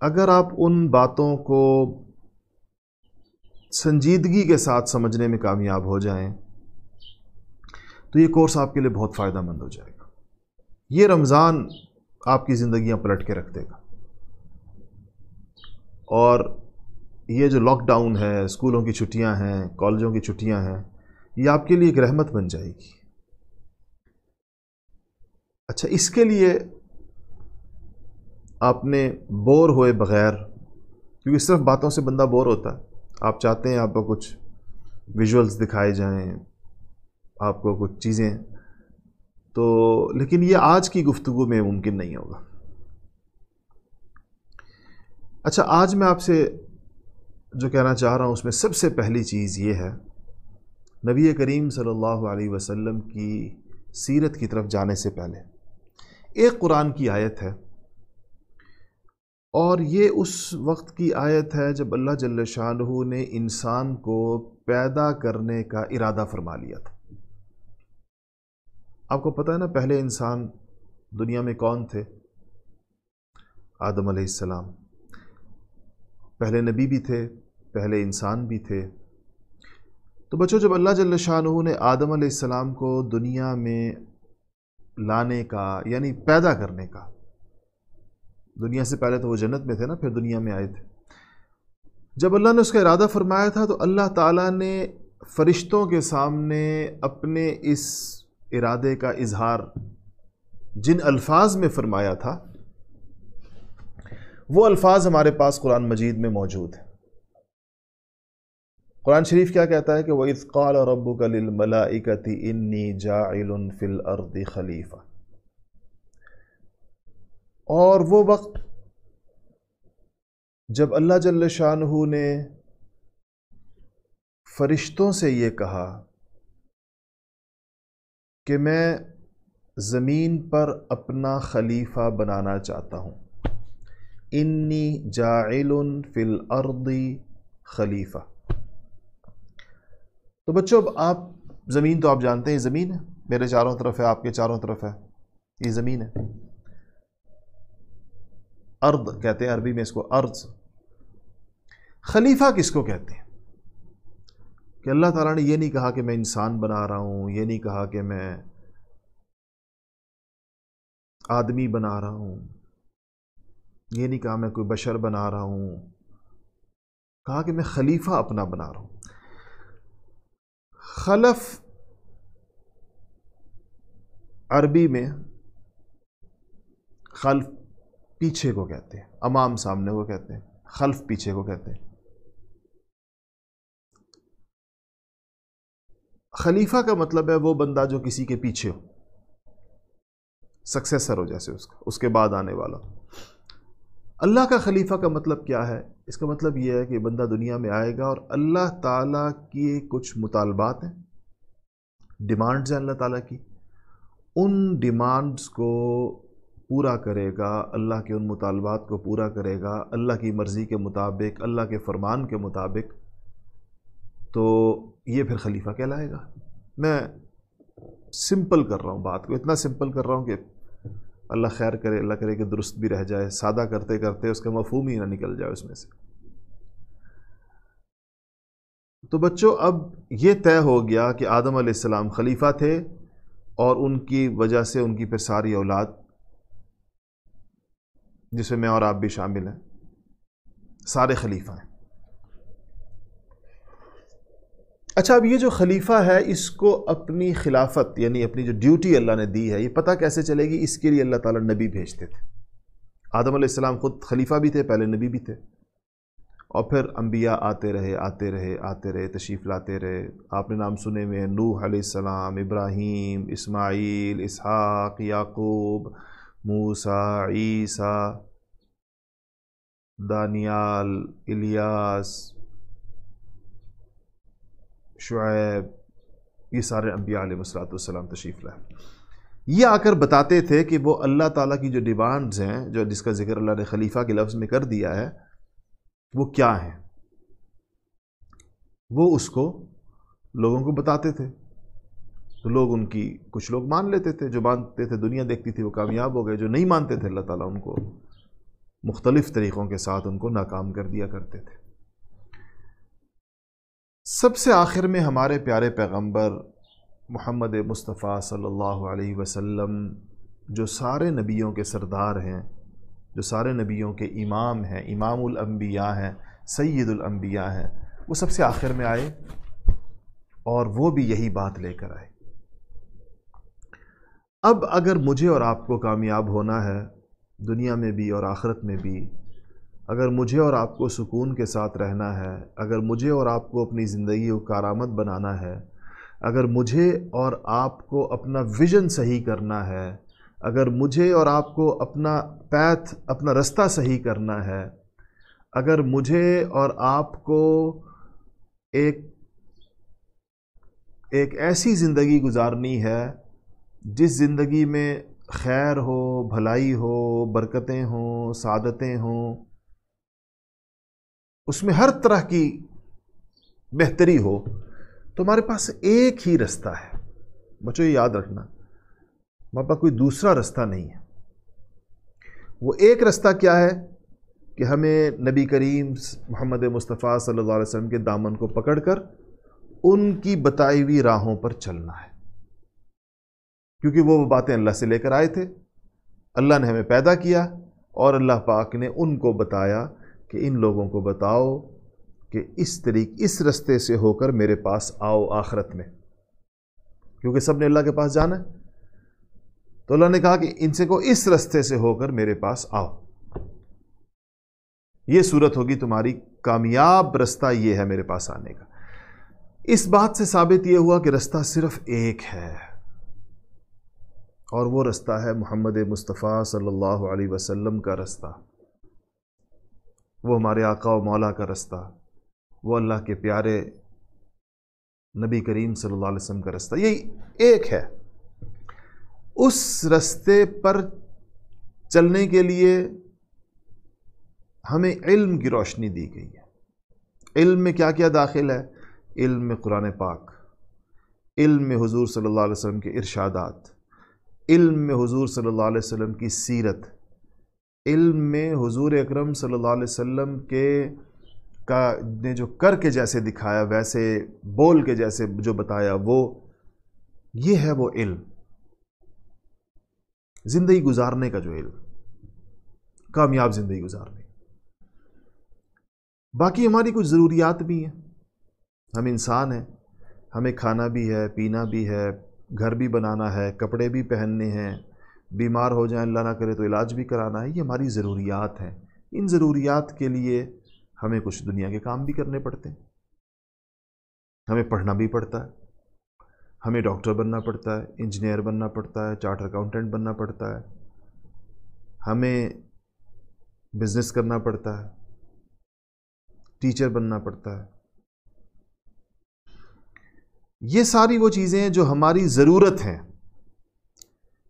اگر آپ ان باتوں کو سنجیدگی کے ساتھ سمجھنے میں کامیاب ہو جائیں تو یہ کورس آپ کے لیے بہت فائدہ مند ہو جائے گا. یہ رمضان آپ کی زندگیاں پلٹ کے رکھ دے گا. اور یہ جو لاک ڈاؤن ہے، اسکولوں کی چھٹیاں ہیں، کالجوں کی چھٹیاں ہیں، یہ آپ کے لیے ایک رحمت بن جائے گی. اچھا، اس کے لیے آپ نے بور ہوئے بغیر، کیونکہ صرف باتوں سے بندہ بور ہوتا ہے، آپ چاہتے ہیں آپ کو کچھ ویژولز دکھائے جائیں، آپ کو کچھ چیزیں، تو لیکن یہ آج کی گفتگو میں ممکن نہیں ہوگا. اچھا، آج میں آپ سے جو کہنا چاہ رہا ہوں اس میں سب سے پہلی چیز یہ ہے، نبی کریم صلی اللہ علیہ وسلم کی سیرت کی طرف جانے سے پہلے ایک قرآن کی آیت ہے، اور یہ اس وقت کی آیت ہے جب اللہ جل شانہ نے انسان کو پیدا کرنے کا ارادہ فرما لیا تھا. آپ کو پتہ ہے نا، پہلے انسان دنیا میں کون تھے؟ آدم علیہ السلام. پہلے نبی بھی تھے، پہلے انسان بھی تھے. تو بچوں، جب اللہ جل شانہ نے آدم علیہ السلام کو دنیا میں لانے کا، یعنی پیدا کرنے کا، دنیا سے پہلے تو وہ جنت میں تھے نا، پھر دنیا میں آئے تھے. جب اللہ نے اس کا ارادہ فرمایا تھا تو اللہ تعالیٰ نے فرشتوں کے سامنے اپنے اس ارادے کا اظہار جن الفاظ میں فرمایا تھا، وہ الفاظ ہمارے پاس قرآن مجید میں موجود ہیں. قرآن شریف کیا کہتا ہے کہ وَإِذْ قَالَ رَبُّكَ لِلْمَلَائِكَةِ إِنِّي جَاعِلٌ فِي الْأَرْضِ خَلِيفَةً. اور وہ وقت جب اللہ جل شانہ نے فرشتوں سے یہ کہا کہ میں زمین پر اپنا خلیفہ بنانا چاہتا ہوں، انی جاعل فی الارض خلیفہ. تو بچوں، اب آپ زمین تو آپ جانتے ہیں، زمین ہے، میرے چاروں طرف ہے، آپ کے چاروں طرف ہے، یہ زمین ہے. ارض کہتے ہیں عربی میں اس کو، ارض. خلیفہ کس کو کہتے ہیں؟ کہ اللہ تعالیٰ نے یہ نہیں کہا کہ میں انسان بنا رہا ہوں، یہ نہیں کہا کہ میں آدمی بنا رہا ہوں، یہ نہیں کہا میں کوئی بشر بنا رہا ہوں، کہا کہ میں خلیفہ اپنا بنا رہا ہوں. خلف عربی میں خلف پیچھے کو کہتے ہیں، امام سامنے کو کہتے ہیں، خلف پیچھے کو کہتے ہیں. خلیفہ کا مطلب ہے وہ بندہ جو کسی کے پیچھے ہو، سکسیسر ہو، جیسے اس کے بعد آنے والا. اللہ کا خلیفہ کا مطلب کیا ہے؟ اس کا مطلب یہ ہے کہ بندہ دنیا میں آئے گا اور اللہ تعالیٰ کی کچھ مطالبات ہیں، ڈیمانڈز ہیں اللہ تعالیٰ کی، ان ڈیمانڈز کو پورا کرے گا، اللہ کے ان مطالبات کو پورا کرے گا اللہ کی مرضی کے مطابق، اللہ کے فرمان کے مطابق، تو یہ پھر خلیفہ کہلائے گا. میں سمپل کر رہا ہوں بات کو، اتنا سمپل کر رہا ہوں کہ اللہ خیر کرے، اللہ کرے کہ درست بھی رہ جائے، سادہ کرتے کرتے اس کا مفہوم ہی نہ نکل جائے اس میں سے. تو بچوں، اب یہ طے ہو گیا کہ آدم علیہ السلام خلیفہ تھے، اور ان کی وجہ سے ان کی پھر ساری اولاد، جس میں اور آپ بھی شامل ہیں، سارے خلیفہ ہیں. اچھا، اب یہ جو خلیفہ ہے اس کو اپنی خلافت، یعنی اپنی جو ڈیوٹی اللہ نے دی ہے، یہ پتہ کیسے چلے گی؟ اس کے لیے اللہ تعالیٰ نبی بھیجتے تھے. آدم علیہ السلام خود خلیفہ بھی تھے، پہلے نبی بھی تھے، اور پھر انبیاء آتے رہے، تشریف لاتے رہے. آپ نے نام سنے ہوئے ہیں، نوح علیہ السلام، ابراہیم، اسماعیل، اسحاق، یعقوب، موسیٰ، عیسیٰ، دانیال، الیاس، شعیب، یہ سارے انبیاء علیہ السلام تشریف لائے. یہ آ کر بتاتے تھے کہ وہ اللہ تعالیٰ کی جو ڈیمانڈز ہیں، جو جس کا ذکر اللہ نے خلیفہ کے لفظ میں کر دیا ہے، وہ کیا ہیں. وہ اس کو لوگوں کو بتاتے تھے، تو لوگ ان کی، کچھ لوگ مان لیتے تھے، جو مانتے تھے دنیا دیکھتی تھی وہ کامیاب ہو گئے، جو نہیں مانتے تھے اللہ تعالیٰ ان کو مختلف طریقوں کے ساتھ ان کو ناکام کر دیا کرتے تھے۔ سب سے آخر میں ہمارے پیارے پیغمبر محمد مصطفیٰ صلی اللہ علیہ وسلم، جو سارے نبیوں کے سردار ہیں، جو سارے نبیوں کے امام ہیں، امام الانبیاء ہیں، سید الانبیاء ہیں، وہ سب سے آخر میں آئے اور وہ بھی یہی بات لے کر آئے۔ اب اگر مجھے اور آپ کو کامیاب ہونا ہے دنیا میں بھی اور آخرت میں بھی، اگر مجھے اور آپ کو سکون کے ساتھ رہنا ہے، اگر مجھے اور آپ کو اپنی زندگی کو کارآمد بنانا ہے، اگر مجھے اور آپ کو اپنا ویژن صحیح کرنا ہے، اگر مجھے اور آپ کو اپنا اپنا رستہ صحیح کرنا ہے، اگر مجھے اور آپ کو ایک ایسی زندگی گزارنی ہے جس زندگی میں خیر ہو، بھلائی ہو، برکتیں ہوں، سعادتیں ہوں، اس میں ہر طرح کی بہتری ہو، تو ہمارے پاس ایک ہی رستہ ہے۔ بچوں یہ یاد رکھنا، ہمارے پاس کوئی دوسرا رستہ نہیں ہے۔ وہ ایک رستہ کیا ہے کہ ہمیں نبی کریم محمد مصطفیٰ صلی اللہ علیہ وسلم کے دامن کو پکڑ کر ان کی بتائی ہوئی راہوں پر چلنا ہے، کیونکہ وہ باتیں اللہ سے لے کر آئے تھے، اللہ نے ہمیں پیدا کیا اور اللہ پاک نے ان کو بتایا کہ ان لوگوں کو بتاؤ کہ اس رستے سے ہو کر میرے پاس آؤ آخرت میں، کیونکہ سب نے اللہ کے پاس جانا ہے، تو اللہ نے کہا کہ ان سے کو اس رستے سے ہو کر میرے پاس آؤ۔ یہ صورت ہوگی تمہاری کامیاب، رستہ یہ ہے میرے پاس آنے کا۔ اس بات سے ثابت یہ ہوا کہ رستہ صرف ایک ہے، اور وہ رستہ ہے محمد مصطفیٰ صلی اللہ علیہ وسلم کا رستہ، وہ ہمارے آقا و مولا کا رستہ، وہ اللہ کے پیارے نبی کریم صلی اللہ علیہ وسلم کا رستہ، یہی ایک ہے۔ اس رستے پر چلنے کے لیے ہمیں علم کی روشنی دی گئی ہے۔ علم میں کیا کیا داخل ہے؟ علم میں قرآن پاک، علم میں حضور صلی اللہ علیہ وسلم کے ارشادات، علم میں حضور صلی اللہ علیہ وسلم کی سیرت، علم میں حضور اکرم صلی اللہ علیہ وسلم نے جو کر کے جیسے دکھایا، ویسے بول کے جیسے جو بتایا، یہ ہے وہ علم، زندگی گزارنے کا جو علم، کامیاب زندگی گزارنے۔ باقی ہماری کچھ ضروریات بھی ہیں، ہم انسان ہیں، ہمیں کھانا بھی ہے، پینا بھی ہے، گھر بھی بنانا ہے، کپڑے بھی پہننے ہیں، بیمار ہو جائیں اللہ نہ کرے تو علاج بھی کرانا ہے، یہ ہماری ضروریات ہیں۔ ان ضروریات کے لیے ہمیں کچھ دنیا کے کام بھی کرنے پڑتے ہیں، ہمیں پڑھنا بھی پڑتا ہے، ہمیں ڈاکٹر بننا پڑتا ہے، انجینئر بننا پڑتا ہے، چارٹر اکاؤنٹنٹ بننا پڑتا ہے، ہمیں بزنس کرنا پڑتا ہے، ٹیچر بننا پڑتا ہے۔ یہ ساری وہ چیزیں ہیں جو ہماری ضرورت ہیں،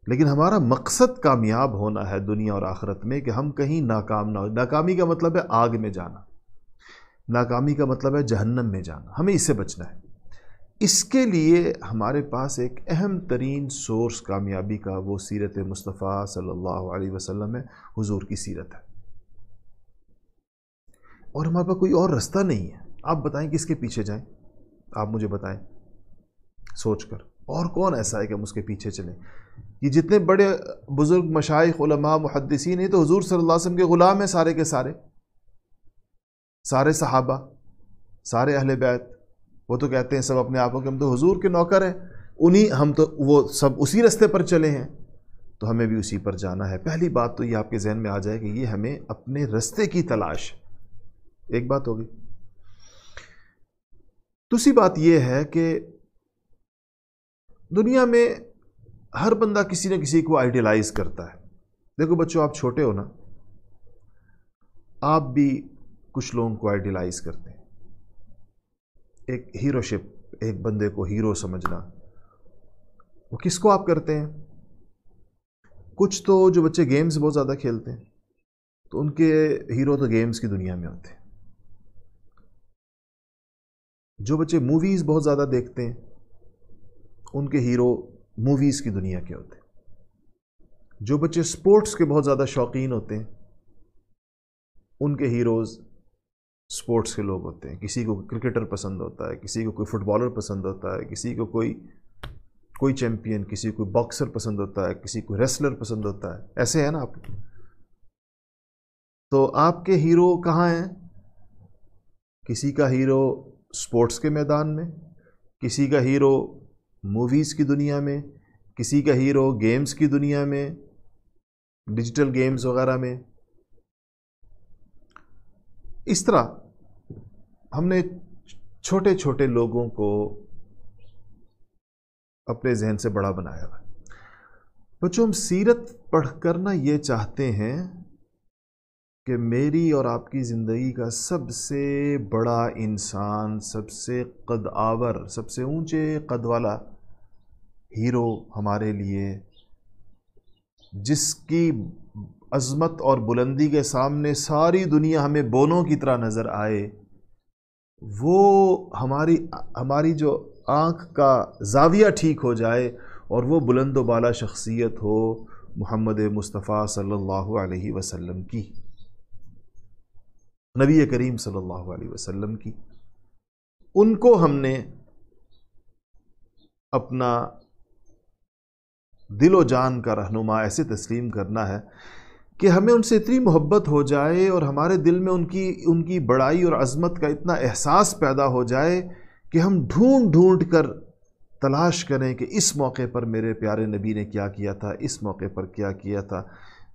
لیکن ہمارا مقصد کامیاب ہونا ہے دنیا اور آخرت میں، کہ ہم کہیں ناکام نہ ہو۔ ناکامی کا مطلب ہے آگ میں جانا، ناکامی کا مطلب ہے جہنم میں جانا، ہمیں اس سے بچنا ہے۔ اس کے لیے ہمارے پاس ایک اہم ترین سورس کامیابی کا وہ سیرت مصطفیٰ صلی اللہ علیہ وسلم ہے، حضور کی سیرت ہے، اور ہمارے پاس کوئی اور رستہ نہیں ہے۔ آپ بتائیں کس کے پیچھے جائیں؟ آپ مجھے بتائیں سوچ کر، اور کون ایسا ہے کہ ہم اس کے پیچھے چلیں؟ یہ جتنے بڑے بزرگ مشائخ، علماء، محدثین ہیں، تو حضور صلی اللہ علیہ وسلم کے غلام ہیں سارے کے سارے، سارے صحابہ، سارے اہل بیت۔ وہ تو کہتے ہیں سب اپنے آپ کو کہ ہم تو حضور کے نوکر ہیں، ہم تو وہ سب اسی رستے پر چلے ہیں، تو ہمیں بھی اسی پر جانا ہے۔ پہلی بات تو یہ آپ کے ذہن میں آ جائے کہ یہ ہمیں اپنے رستے کی تلاش، ایک بات ہوگی۔ دوسری بات یہ ہے کہ دنیا میں ہر بندہ کسی نہ کسی کو آئیڈیلائز کرتا ہے۔ دیکھو بچوں، آپ چھوٹے ہو نا، آپ بھی کچھ لوگوں کو آئیڈیلائز کرتے ہیں۔ ایک ہیرو شپ، ایک بندے کو ہیرو سمجھنا، وہ کس کو آپ کرتے ہیں؟ کچھ تو جو بچے گیمز بہت زیادہ کھیلتے ہیں تو ان کے ہیرو تو گیمز کی دنیا میں ہوتے ہیں۔ جو بچے موویز بہت زیادہ دیکھتے ہیں ان کے ہیرو موویز کی دنیا کے ہوتے ہیں۔ جو بچے سپورٹس کے بہت زیادہ شوقین ہوتے ہیں ان کے ہیروز سپورٹس کے لوگ ہوتے ہیں. کسی کو کرکٹر پسند ہوتا ہے, کسی کو کوئی فٹ بالر پسند ہوتا ہے, کسی کو کوئی چیمپئن, کسی کو باکسر پسند ہوتا ہے, کسی کو ریسلر پسند ہوتا ہے. ایسے ہے نا آپ. تو آپ کے ہیرو کہاں ہیں؟ کسی کا ہیرو سپورٹس کے میدان میں, کسی کا ہیرو موویز کی دنیا میں, کسی کا ہیرو گیمز کی دنیا میں, ڈیجیٹل گیمز وغیرہ میں. اس طرح ہم نے چھوٹے چھوٹے لوگوں کو اپنے ذہن سے بڑا بنایا ہوا. بچوں, ہم سیرت پڑھ کر نا یہ چاہتے ہیں کہ میری اور آپ کی زندگی کا سب سے بڑا انسان, سب سے قد آور, سب سے اونچے قد والا ہیرو ہمارے لیے, جس کی عظمت اور بلندی کے سامنے ساری دنیا ہمیں بونوں کی طرح نظر آئے, وہ ہماری جو آنکھ کا زاویہ ٹھیک ہو جائے اور وہ بلند و بالا شخصیت ہو محمد مصطفیٰ صلی اللہ علیہ وسلم کی, نبی کریم صلی اللہ علیہ وسلم کی. ان کو ہم نے اپنا دل و جان کا رہنما ایسے تسلیم کرنا ہے کہ ہمیں ان سے اتنی محبت ہو جائے اور ہمارے دل میں ان کی بڑائی اور عظمت کا اتنا احساس پیدا ہو جائے کہ ہم ڈھونڈ ڈھونڈ کر تلاش کریں کہ اس موقع پر میرے پیارے نبی نے کیا کیا تھا, اس موقع پر کیا کیا تھا,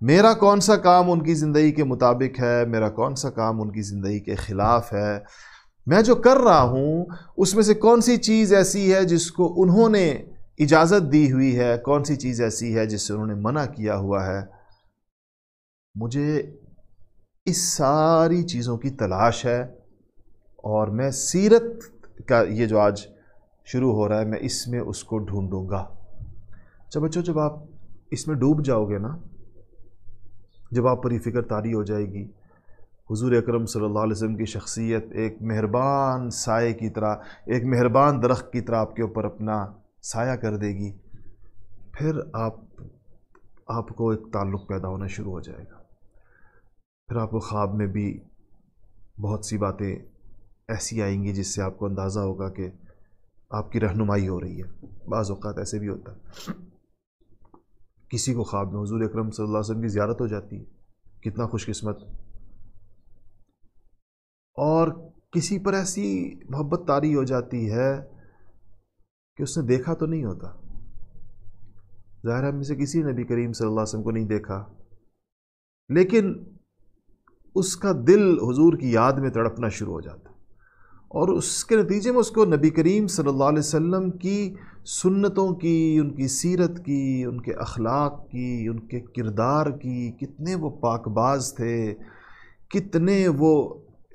میرا کون سا کام ان کی زندگی کے مطابق ہے, میرا کون سا کام ان کی زندگی کے خلاف ہے, میں جو کر رہا ہوں اس میں سے کون سی چیز ایسی ہے جس کو انہوں نے اجازت دی ہوئی ہے, کون سی چیز ایسی ہے جس سے انہوں نے منع کیا ہوا ہے. مجھے اس ساری چیزوں کی تلاش ہے اور میں سیرت کا یہ جو آج شروع ہو رہا ہے میں اس میں اس کو ڈھونڈوں گا. اچھا بچوں, جب آپ اس میں ڈوب جاؤ گے نا, جب آپ پر یہ فکر طاری ہو جائے گی, حضور اکرم صلی اللہ علیہ وسلم کی شخصیت ایک مہربان سائے کی طرح, ایک مہربان درخت کی طرح آپ کے اوپر اپنا سایہ کر دے گی, پھر آپ کو ایک تعلق پیدا ہونا شروع ہو جائے گا. پھر آپ کو خواب میں بھی بہت سی باتیں ایسی آئیں گی جس سے آپ کو اندازہ ہوگا کہ آپ کی رہنمائی ہو رہی ہے. بعض اوقات ایسے بھی ہوتا ہے, کسی کو خواب میں حضور اکرم صلی اللہ علیہ وسلم کی زیارت ہو جاتی ہے, کتنا خوش قسمت. اور کسی پر ایسی محبت طاری ہو جاتی ہے کہ اس نے دیکھا تو نہیں ہوتا, ظاہر ہم میں سے کسی نبی کریم صلی اللہ علیہ وسلم کو نہیں دیکھا, لیکن اس کا دل حضور کی یاد میں تڑپنا شروع ہو جاتا, اور اس کے نتیجے میں اس کو نبی کریم صلی اللہ علیہ وسلم کی سنتوں کی, ان کی سیرت کی, ان کے اخلاق کی, ان کے کردار کی, کتنے وہ پاک باز تھے, کتنے وہ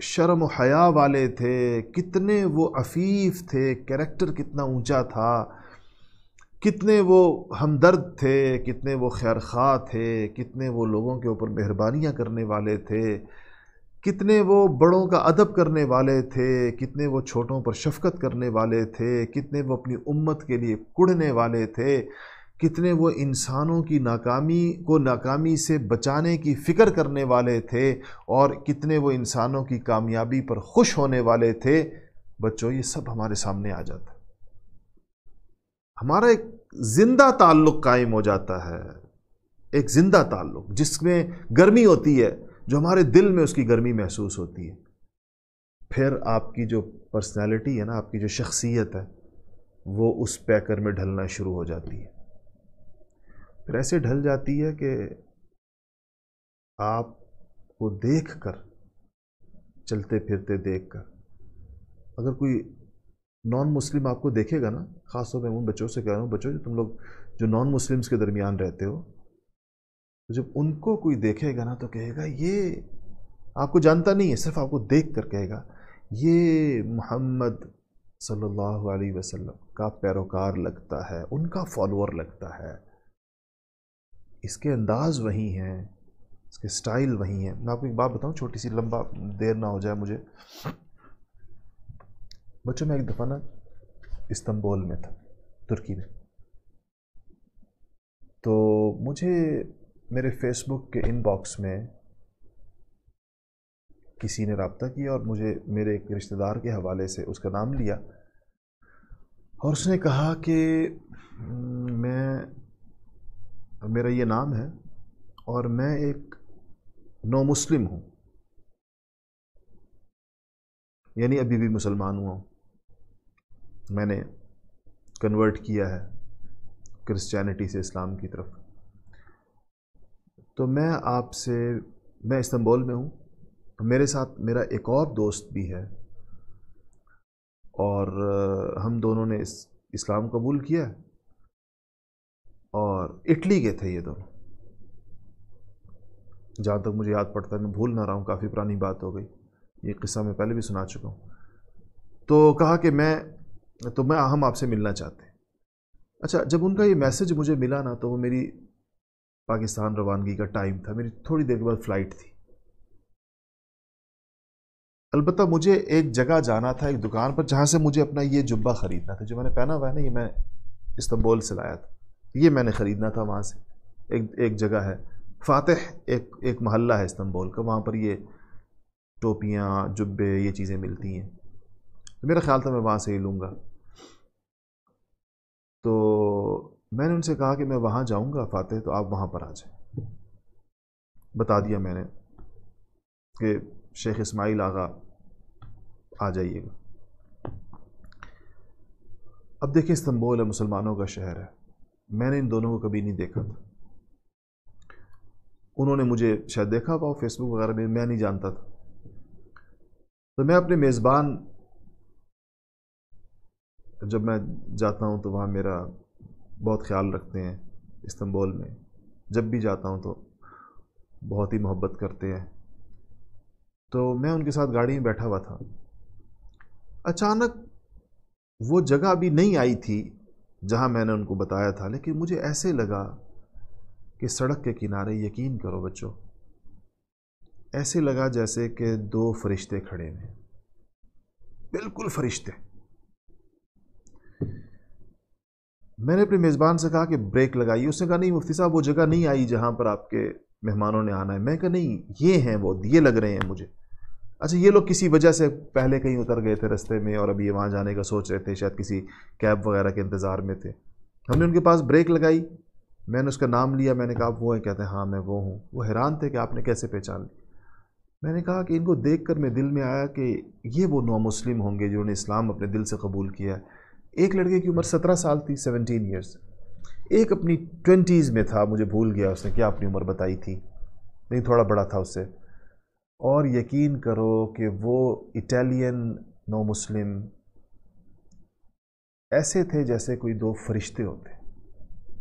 شرم و حیا والے تھے, کتنے وہ عفیف تھے, کریکٹر کتنا اونچا تھا, کتنے وہ ہمدرد تھے, کتنے وہ خیرخواہ تھے, کتنے وہ لوگوں کے اوپر مہربانیاں کرنے والے تھے, کتنے وہ بڑوں کا ادب کرنے والے تھے, کتنے وہ چھوٹوں پر شفقت کرنے والے تھے, کتنے وہ اپنی امت کے لیے کڑھنے والے تھے, کتنے وہ انسانوں کی ناکامی سے بچانے کی فکر کرنے والے تھے, اور کتنے وہ انسانوں کی کامیابی پر خوش ہونے والے تھے. بچوں, یہ سب ہمارے سامنے آ جاتا ہے, ہمارا ایک زندہ تعلق قائم ہو جاتا ہے, ایک زندہ تعلق جس میں گرمی ہوتی ہے, جو ہمارے دل میں اس کی گرمی محسوس ہوتی ہے. پھر آپ کی جو پرسنالٹی ہے نا, آپ کی جو شخصیت ہے, وہ اس پیکر میں ڈھلنا شروع ہو جاتی ہے. پھر ایسے ڈھل جاتی ہے کہ آپ کو دیکھ کر, چلتے پھرتے دیکھ کر, اگر کوئی نان مسلم آپ کو دیکھے گا نا, خاص طور پہ ان بچوں سے کہہ رہا ہوں, بچوں جو تم لوگ جو نان مسلمس کے درمیان رہتے ہو, تو جب ان کو کوئی دیکھے گا نا تو کہے گا یہ آپ کو جانتا نہیں ہے, صرف آپ کو دیکھ کر کہے گا یہ محمد صلی اللہ علیہ وسلم کا پیروکار لگتا ہے, ان کا فالوور لگتا ہے. اس کے انداز وہی ہیں, اس کے سٹائل وہی ہیں. میں آپ کو ایک بات بتاؤں, چھوٹی سی, لمبا دیر نہ ہو جائے مجھے. بچوں, میں ایک دفعہ نا استنبول میں تھا, ترکی میں, تو مجھے میرے فیس بک کے ان باکس میں کسی نے رابطہ کیا اور مجھے میرے ایک رشتہ دار کے حوالے سے اس کا نام لیا، اور اس نے کہا کہ میرا یہ نام ہے اور میں ایک نو مسلم ہوں، یعنی ابھی بھی مسلمان ہوا ہوں، میں نے کنورٹ کیا ہے کرسچینٹی سے اسلام کی طرف۔ تو میں استنبول میں ہوں، میرے ساتھ میرا ایک اور دوست بھی ہے، اور ہم دونوں نے اسلام قبول کیا، اور اٹلی کے تھے یہ دونوں، جہاں تک مجھے یاد پڑتا ہے، میں بھول نہ رہا ہوں، کافی پرانی بات ہو گئی، یہ قصہ میں پہلے بھی سنا چکا ہوں۔ تو کہا کہ ہم آپ سے ملنا چاہتے ہیں۔ اچھا، جب ان کا یہ میسج مجھے ملا نا، تو وہ میری پاکستان روانگی کا ٹائم تھا، میری تھوڑی دیر کے بعد فلائٹ تھی۔ البتہ مجھے ایک جگہ جانا تھا، ایک دکان پر، جہاں سے مجھے اپنا یہ جبہ خریدنا تھا جو میں نے پہنا ہوا ہے نا، یہ میں استنبول سے لایا تھا، یہ میں نے خریدنا تھا وہاں سے۔ ایک جگہ ہے فاتح، ایک محلہ ہے استنبول کا، وہاں پر یہ ٹوپیاں، جبے، یہ چیزیں ملتی ہیں، تو میرا خیال تھا میں وہاں سے ہی لوں گا۔ تو میں نے ان سے کہا کہ میں وہاں جاؤں گا فاتح، تو آپ وہاں پر آ جائیں۔ بتا دیا میں نے کہ شیخ اسماعیل آغا آ جائیے گا۔ اب دیکھیں، استنبول ہے، مسلمانوں کا شہر ہے، میں نے ان دونوں کو کبھی نہیں دیکھا تھا، انہوں نے مجھے شاید دیکھا ہوا فیس بک وغیرہ میں نہیں جانتا تھا۔ تو میں اپنے میزبان، جب میں جاتا ہوں تو وہاں میرا بہت خیال رکھتے ہیں، استنبول میں جب بھی جاتا ہوں تو بہت ہی محبت کرتے ہیں۔ تو میں ان کے ساتھ گاڑی میں بیٹھا ہوا تھا، اچانک وہ جگہ ابھی نہیں آئی تھی جہاں میں نے ان کو بتایا تھا، لیکن مجھے ایسے لگا کہ سڑک کے کنارے، یقین کرو بچوں، ایسے لگا جیسے کہ دو فرشتے کھڑے ہیں، بالکل فرشتے۔ میں نے اپنے میزبان سے کہا کہ بریک لگائی، اس نے کہا نہیں مفتی صاحب، وہ جگہ نہیں آئی جہاں پر آپ کے مہمانوں نے آنا ہے۔ میں کہا نہیں، یہ ہیں وہ، یہ لگ رہے ہیں مجھے۔ اچھا، یہ لوگ کسی وجہ سے پہلے کہیں اتر گئے تھے رستے میں، اور ابھی یہ وہاں جانے کا سوچ رہے تھے، شاید کسی کیب وغیرہ کے انتظار میں تھے۔ ہم نے ان کے پاس بریک لگائی، میں نے اس کا نام لیا، میں نے کہا آپ وہ ہیں؟ کہتے ہیں ہاں میں وہ ہوں۔ وہ حیران تھے کہ آپ نے کیسے پہچان لی۔ میں نے کہا کہ ان کو دیکھ کر میں دل میں آیا کہ یہ وہ نو مسلم ہوں گے جنہوں نے اسلام اپنے دل سے قبول کیا ہے۔ ایک لڑکے کی عمر 17 سال تھی، 17 ایئرس، ایک اپنی 20s میں تھا، مجھے بھول گیا اس نے کیا اپنی عمر بتائی تھی، نہیں تھوڑا بڑا تھا اس سے۔ اور یقین کرو کہ وہ اٹالین نو مسلم ایسے تھے جیسے کوئی دو فرشتے ہوتے،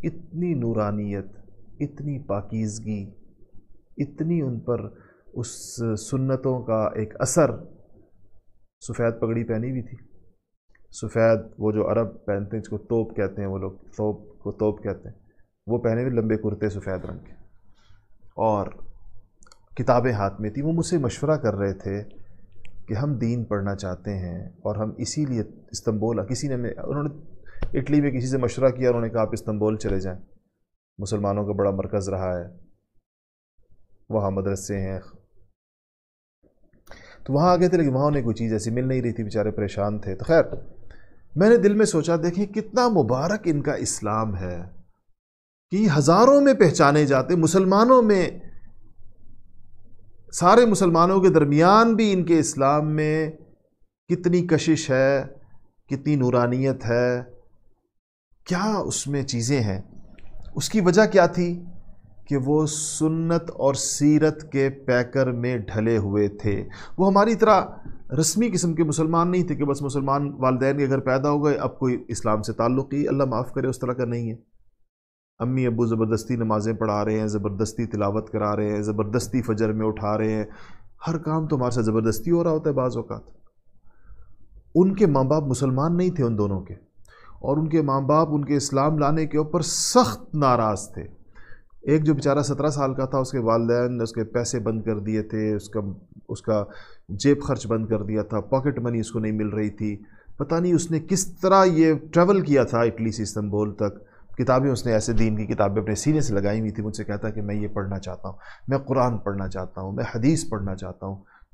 اتنی نورانیت، اتنی پاکیزگی، اتنی ان پر اس سنتوں کا ایک اثر۔ سفید پگڑی پہنی ہوئی تھی، سفید، وہ جو عرب پہنتے ہیں اس کو توپ کہتے ہیں، وہ لوگ توپ کو توپ کہتے ہیں، وہ پہنے ہوئے لمبے کرتے سفید رنگ کے، اور کتابیں ہاتھ میں تھی۔ وہ مجھ سے مشورہ کر رہے تھے کہ ہم دین پڑھنا چاہتے ہیں، اور ہم اسی لیے استنبول، انہوں نے اٹلی میں کسی سے مشورہ کیا، انہوں نے کہا آپ استنبول چلے جائیں، مسلمانوں کا بڑا مرکز رہا ہے، وہاں مدرسے ہیں۔ تو وہاں آ گئے تھے، لیکن وہاں انہیں کوئی چیز ایسی مل نہیں رہی تھی، بیچارے پریشان تھے۔ تو خیر، میں نے دل میں سوچا دیکھیں کتنا مبارک ان کا اسلام ہے کہ یہ ہزاروں میں پہچانے جاتے، مسلمانوں میں، سارے مسلمانوں کے درمیان بھی ان کے اسلام میں کتنی کشش ہے، کتنی نورانیت ہے، کیا اس میں چیزیں ہیں۔ اس کی وجہ کیا تھی کہ وہ سنت اور سیرت کے پیکر میں ڈھلے ہوئے تھے۔ وہ ہماری طرح رسمی قسم کے مسلمان نہیں تھے کہ بس مسلمان والدین کے گھر پیدا ہو گئے، اب کوئی اسلام سے تعلق ہی، اللہ معاف کرے، اس طرح کا نہیں ہے۔ امی ابو زبردستی نمازیں پڑھا رہے ہیں، زبردستی تلاوت کرا رہے ہیں، زبردستی فجر میں اٹھا رہے ہیں، ہر کام تو ہمارے سے زبردستی ہو رہا ہوتا ہے بعض اوقات۔ ان کے ماں باپ مسلمان نہیں تھے ان دونوں کے، اور ان کے ماں باپ ان کے اسلام لانے کے اوپر سخت ناراض تھے۔ ایک جو بیچارہ 17 سال کا تھا، اس کے والدین نے اس کے پیسے بند کر دیے تھے، اس کا جیب خرچ بند کر دیا تھا، پاکٹ منی اس کو نہیں مل رہی تھی، پتہ نہیں اس نے کس طرح یہ ٹریول کیا تھا اٹلی سے استنبول تک۔ کتابیں اس نے ایسے دین کی کتابیں اپنے سینے سے لگائی ہوئی تھی، مجھ سے کہتا کہ میں یہ پڑھنا چاہتا ہوں، میں قرآن پڑھنا چاہتا ہوں، میں حدیث پڑھنا چاہتا ہوں،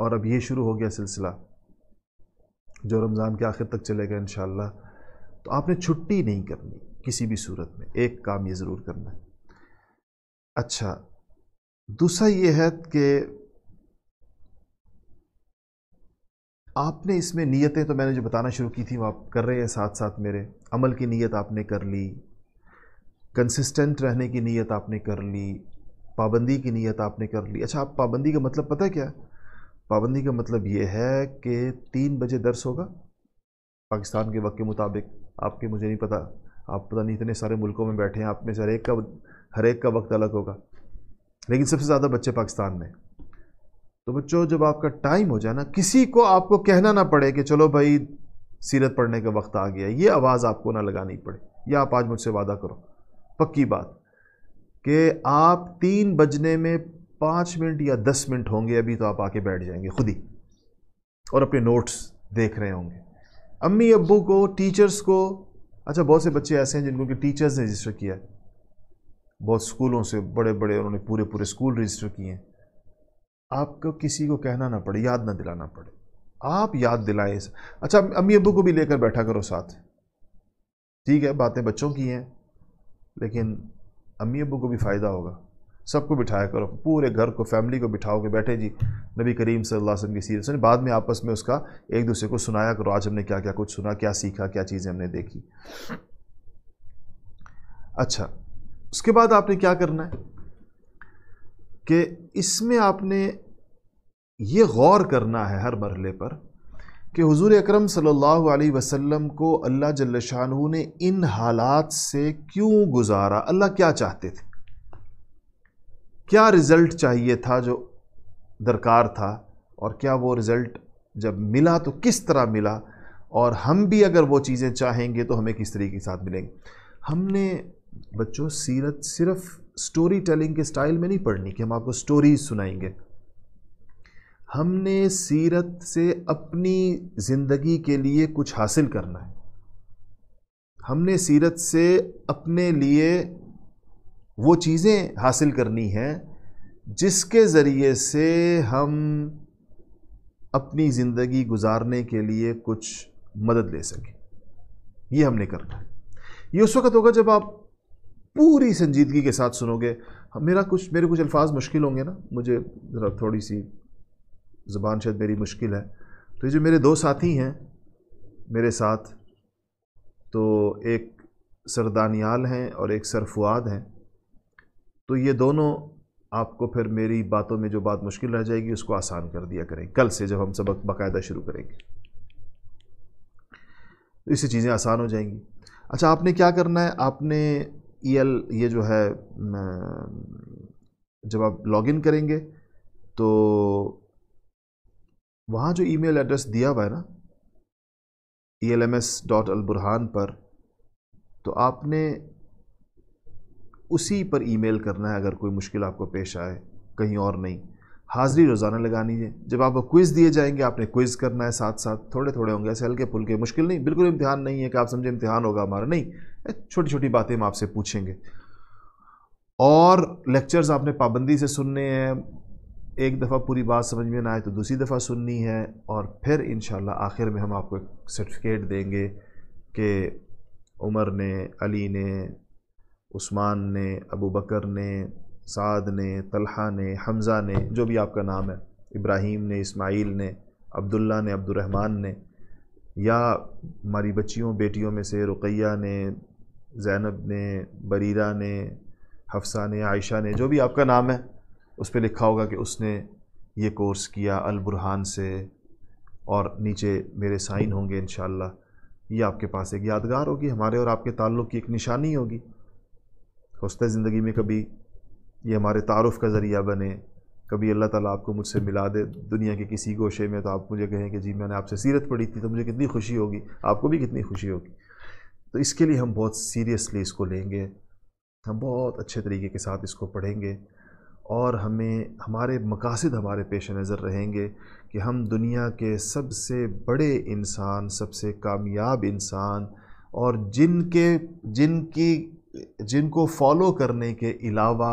اور اب یہ شروع ہو گیا سلسلہ جو رمضان کے آخر تک چلے گا انشاءاللہ. تو آپ نے چھٹی نہیں کرنی کسی بھی صورت میں. ایک کام یہ ضرور کرنا ہے. اچھا، دوسرا یہ ہے کہ آپ نے اس میں نیتیں تو میں نے جو بتانا شروع کی تھی وہ آپ کر رہے ہیں ساتھ ساتھ. میرے عمل کی نیت آپ نے کر لی، کنسسٹنٹ رہنے کی نیت آپ نے کر لی، پابندی کی نیت آپ نے کر لی. اچھا، آپ پابندی کا مطلب پتہ کیا ہے؟ پابندی کا مطلب یہ ہے کہ 3 بجے درس ہوگا پاکستان کے وقت کے مطابق. آپ کے مجھے نہیں پتہ، آپ پتہ نہیں اتنے سارے ملکوں میں بیٹھے ہیں، آپ میں سے ہر ایک کا وقت الگ ہوگا، لیکن سب سے زیادہ بچے پاکستان میں. تو بچوں، جب آپ کا ٹائم ہو جائے نا، کسی کو آپ کو کہنا نہ پڑے کہ چلو بھائی سیرت پڑھنے کا وقت آ گیا، یہ آواز آپ کو نہ لگانی پڑے. یا آپ آج مجھ سے وعدہ کرو، پکی بات، کہ آپ 3 بجنے میں 5 منٹ یا 10 منٹ ہوں گے ابھی تو آپ آ کے بیٹھ جائیں گے خود ہی، اور اپنے نوٹس دیکھ رہے ہوں گے. امی ابو کو، ٹیچرز کو. اچھا، بہت سے بچے ایسے ہیں جن کو کہ ٹیچرز نے رجسٹر کیا ہے، بہت سکولوں سے بڑے بڑے انہوں نے پورے سکول رجسٹر کیے ہیں. آپ کو کسی کو کہنا نہ پڑے، یاد نہ دلانا پڑے، آپ یاد دلائیں. اچھا، امی ابو کو بھی لے کر بیٹھا کرو ساتھ. ٹھیک ہے، باتیں بچوں کی ہیں لیکن امی ابو کو بھی فائدہ ہوگا. سب کو بٹھایا کرو، پورے گھر کو، فیملی کو بٹھاؤ کے بیٹھے جی نبی کریم صلی اللہ علیہ وسلم کی سیرت سنیں. بعد میں آپس میں اس کا ایک دوسرے کو سنایا کرو، آج ہم نے کیا کیا کچھ سنا، کیا سیکھا، کیا چیزیں ہم نے دیکھی. اچھا، اس کے بعد آپ نے کیا کرنا ہے کہ اس میں آپ نے یہ غور کرنا ہے ہر مرحلے پر کہ حضور اکرم صلی اللہ علیہ وسلم کو اللہ جل شانہ نے ان حالات سے کیوں گزارا. اللہ کیا چاہتے تھے، کیا رزلٹ چاہیے تھا جو درکار تھا، اور کیا وہ رزلٹ جب ملا تو کس طرح ملا، اور ہم بھی اگر وہ چیزیں چاہیں گے تو ہمیں کس طریقے کے ساتھ ملیں گے. ہم نے بچوں سیرت صرف سٹوری ٹیلنگ کے سٹائل میں نہیں پڑھنی کہ ہم آپ کو سٹوریز سنائیں گے. ہم نے سیرت سے اپنی زندگی کے لیے کچھ حاصل کرنا ہے. ہم نے سیرت سے اپنے لیے وہ چیزیں حاصل کرنی ہیں جس کے ذریعے سے ہم اپنی زندگی گزارنے کے لیے کچھ مدد لے سکیں. یہ ہم نے کرنا ہے. یہ اس وقت ہوگا جب آپ پوری سنجیدگی کے ساتھ سنو گے. میرے کچھ الفاظ مشکل ہوں گے نا، مجھے ذرا تھوڑی سی زبان شاید میری مشکل ہے. تو یہ جو میرے 2 ساتھی ہیں میرے ساتھ، تو ایک سر دانیال ہیں اور ایک سر فؤاد ہیں. تو یہ دونوں آپ کو پھر میری باتوں میں جو بات مشکل رہ جائے گی اس کو آسان کر دیا کریں. کل سے جب ہم سبق باقاعدہ شروع کریں گے تو اس سے چیزیں آسان ہو جائیں گی. اچھا، آپ نے کیا کرنا ہے، آپ نے یہ جو ہے جب آپ لاگ ان کریں گے تو وہاں جو ای میل ایڈریس دیا ہوا ہے نا elms.alburhan پر، تو آپ نے اسی پر ای میل کرنا ہے اگر کوئی مشکل آپ کو پیش آئے، کہیں اور نہیں. حاضری روزانہ لگانی ہے. جب آپ کو کوئز دیے جائیں گے آپ نے کوئز کرنا ہے ساتھ ساتھ. تھوڑے تھوڑے ہوں گے، ایسے ہلکے پھلکے، مشکل نہیں، بالکل امتحان نہیں ہے کہ آپ سمجھے امتحان ہوگا ہمارا، نہیں. چھوٹی چھوٹی باتیں ہم آپ سے پوچھیں گے. اور لیکچرز آپ نے پابندی سے سننے ہیں. ایک دفعہ پوری بات سمجھ میں نہ آئے تو دوسری دفعہ سننی ہے. اور پھر انشاءاللہ آخر میں ہم آپ کو ایک سرٹیفکیٹ دیں گے کہ عمر نے، علی نے، عثمان نے، ابو بکر نے، سعد نے، طلحہ نے، حمزہ نے، جو بھی آپ کا نام ہے، ابراہیم نے، اسماعیل نے، عبداللہ نے، عبد الرحمن نے، یا ہماری بچیوں بیٹیوں میں سے رقیہ نے، زینب نے، بریرہ نے، حفصہ نے، عائشہ نے، جو بھی آپ کا نام ہے اس پہ لکھا ہوگا کہ اس نے یہ کورس کیا البرہان سے، اور نیچے میرے سائن ہوں گے انشاءاللہ. یہ آپ کے پاس ایک یادگار ہوگی، ہمارے اور آپ کے تعلق کی ایک نشانی ہوگی. ہوستا ہے زندگی میں کبھی یہ ہمارے تعارف کا ذریعہ بنے، کبھی اللہ تعالیٰ آپ کو مجھ سے ملا دے دنیا کے کسی گوشے میں، تو آپ مجھے کہیں کہ جی میں نے آپ سے سیرت پڑھی تھی، تو مجھے کتنی خوشی ہوگی، آپ کو بھی کتنی خوشی ہوگی. تو اس کے لیے ہم بہت سیریسلی اس کو لیں گے، ہم بہت اچھے طریقے کے ساتھ اس کو پڑھیں گے، اور ہمارے مقاصد ہمارے پیش نظر رہیں گے کہ ہم دنیا کے سب سے بڑے انسان، سب سے کامیاب انسان، اور جن کو فالو کرنے کے علاوہ